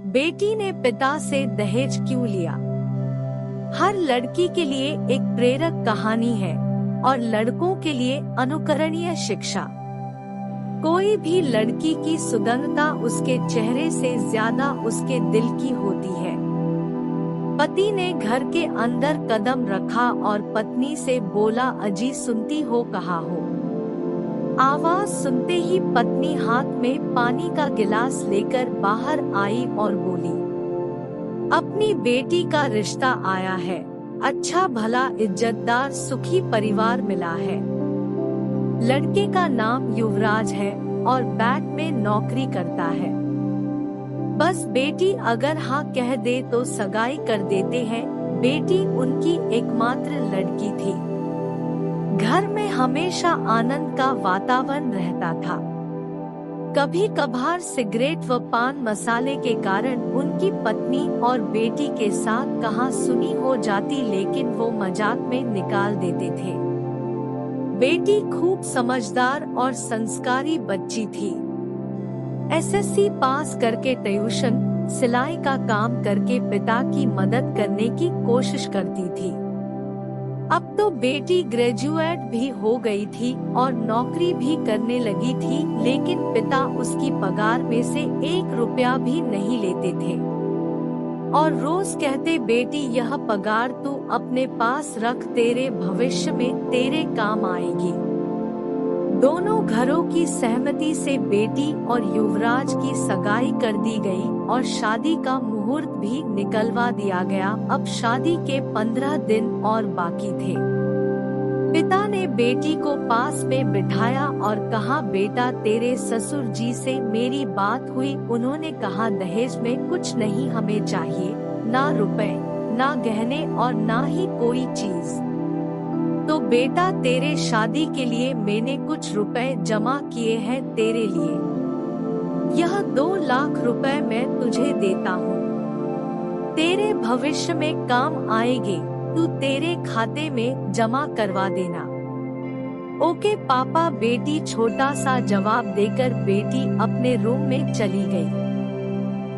बेटी ने पिता से दहेज क्यों लिया? हर लड़की के लिए एक प्रेरक कहानी है और लड़कों के लिए अनुकरणीय शिक्षा। कोई भी लड़की की सुगंधता उसके चेहरे से ज्यादा उसके दिल की होती है। पति ने घर के अंदर कदम रखा और पत्नी से बोला, अजी सुनती हो, कहा हो। आवाज सुनते ही पत्नी हाथ में पानी का गिलास लेकर बाहर आई और बोली, अपनी बेटी का रिश्ता आया है, अच्छा भला इज्जतदार सुखी परिवार मिला है। लड़के का नाम युवराज है और बैंक में नौकरी करता है। बस बेटी अगर हाँ कह दे तो सगाई कर देते हैं। बेटी उनकी एकमात्र लड़की थी। घर में हमेशा आनंद का वातावरण रहता था। कभी कभार सिगरेट व पान मसाले के कारण उनकी पत्नी और बेटी के साथ कहासुनी हो जाती, लेकिन वो मजाक में निकाल देते थे। बेटी खूब समझदार और संस्कारी बच्ची थी। एसएससी पास करके ट्यूशन, सिलाई का काम करके पिता की मदद करने की कोशिश करती थी। अब तो बेटी ग्रेजुएट भी हो गई थी और नौकरी भी करने लगी थी, लेकिन पिता उसकी पगार में से 1 रुपया भी नहीं लेते थे और रोज कहते, बेटी यह पगार तू अपने पास रख, तेरे भविष्य में तेरे काम आएगी। दोनों घरों की सहमति से बेटी और युवराज की सगाई कर दी गई और शादी का मुहूर्त भी निकलवा दिया गया। अब शादी के 15 दिन और बाकी थे। पिता ने बेटी को पास में बिठाया और कहा, बेटा तेरे ससुर जी से मेरी बात हुई। उन्होंने कहा, दहेज में कुछ नहीं हमें चाहिए, ना रुपए, ना गहने और ना ही कोई चीज। तो बेटा तेरे शादी के लिए मैंने कुछ रुपए जमा किए हैं तेरे लिए। यह 2 लाख रुपए मैं तुझे देता हूँ, तेरे भविष्य में काम आएंगे, तू तेरे खाते में जमा करवा देना। ओके पापा। बेटी छोटा सा जवाब देकर बेटी अपने रूम में चली गई।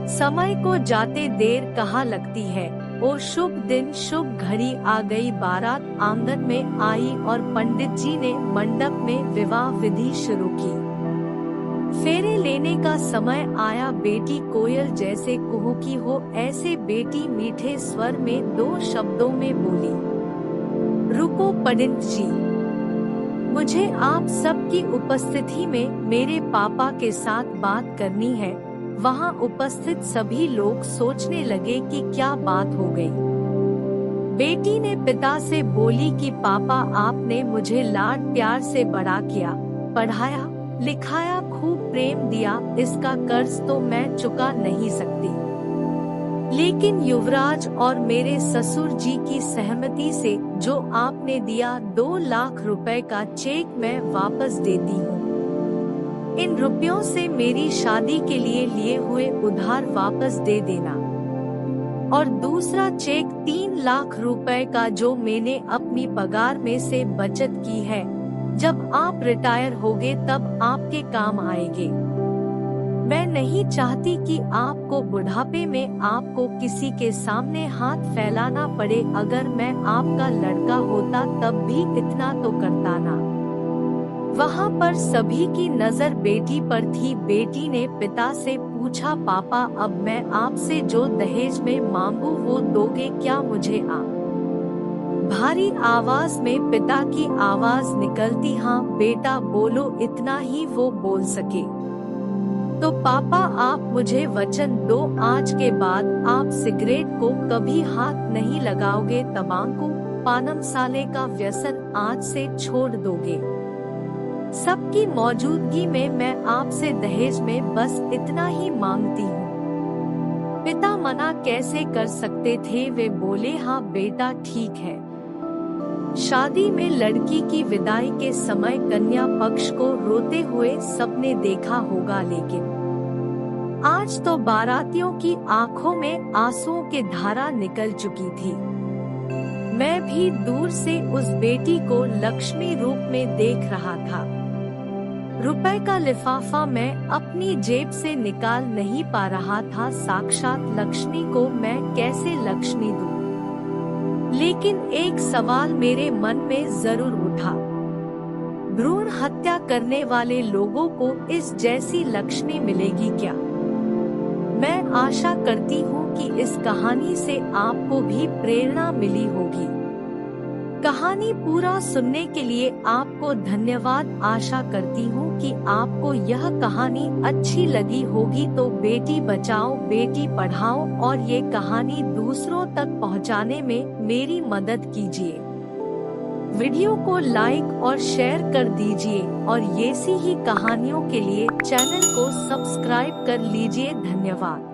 समय को जाते देर कहाँ लगती है। ओ शुभ दिन, शुभ घड़ी आ गई। बारात आंगन में आई और पंडित जी ने मंडप में विवाह विधि शुरू की। फेरे लेने का समय आया। बेटी कोयल जैसे कुहुकी हो ऐसे बेटी मीठे स्वर में 2 शब्दों में बोली, रुको पंडित जी, मुझे आप सबकी उपस्थिति में मेरे पापा के साथ बात करनी है। वहाँ उपस्थित सभी लोग सोचने लगे कि क्या बात हो गई। बेटी ने पिता से बोली कि पापा आपने मुझे लाड प्यार से बड़ा किया, पढ़ाया लिखाया, खूब प्रेम दिया, इसका कर्ज तो मैं चुका नहीं सकती। लेकिन युवराज और मेरे ससुर जी की सहमति से जो आपने दिया 2 लाख रुपए का चेक मैं वापस देती हूँ। इन रुपयों से मेरी शादी के लिए हुए उधार वापस दे देना। और दूसरा चेक 3 लाख रुपए का जो मैंने अपनी पगार में से बचत की है, जब आप रिटायर होगे तब आपके काम आएंगे। मैं नहीं चाहती कि आपको बुढ़ापे में आपको किसी के सामने हाथ फैलाना पड़े। अगर मैं आपका लड़का होता तब भी इतना तो करता ना। वहाँ पर सभी की नजर बेटी पर थी। बेटी ने पिता से पूछा, पापा अब मैं आपसे जो दहेज में मांगू वो दोगे क्या मुझे? भारी आवाज में पिता की आवाज निकलती, हाँ बेटा बोलो, इतना ही वो बोल सके। तो पापा आप मुझे वचन दो, आज के बाद आप सिगरेट को कभी हाथ नहीं लगाओगे, तंबाकू पान मसाले का व्यसन आज से छोड़ दोगे। सबकी मौजूदगी में मैं आपसे दहेज में बस इतना ही मांगती हूँ। पिता मना कैसे कर सकते थे? वे बोले, हाँ बेटा ठीक है। शादी में लड़की की विदाई के समय कन्या पक्ष को रोते हुए सबने देखा होगा, लेकिन आज तो बारातियों की आंखों में आंसुओं की धारा निकल चुकी थी। मैं भी दूर से उस बेटी को लक्ष्मी रूप में देख रहा था। रुपए का लिफाफा मैं अपनी जेब से निकाल नहीं पा रहा था। साक्षात लक्ष्मी को मैं कैसे लक्ष्मी दूं? लेकिन एक सवाल मेरे मन में जरूर उठा, भ्रूण हत्या करने वाले लोगों को इस जैसी लक्ष्मी मिलेगी क्या? मैं आशा करती हूँ कि इस कहानी से आपको भी प्रेरणा मिली होगी। कहानी पूरा सुनने के लिए आपको धन्यवाद। आशा करती हूँ कि आपको यह कहानी अच्छी लगी होगी। तो बेटी बचाओ बेटी पढ़ाओ और ये कहानी दूसरों तक पहुँचाने में मेरी मदद कीजिए। वीडियो को लाइक और शेयर कर दीजिए और ऐसी ही कहानियों के लिए चैनल को सब्सक्राइब कर लीजिए। धन्यवाद।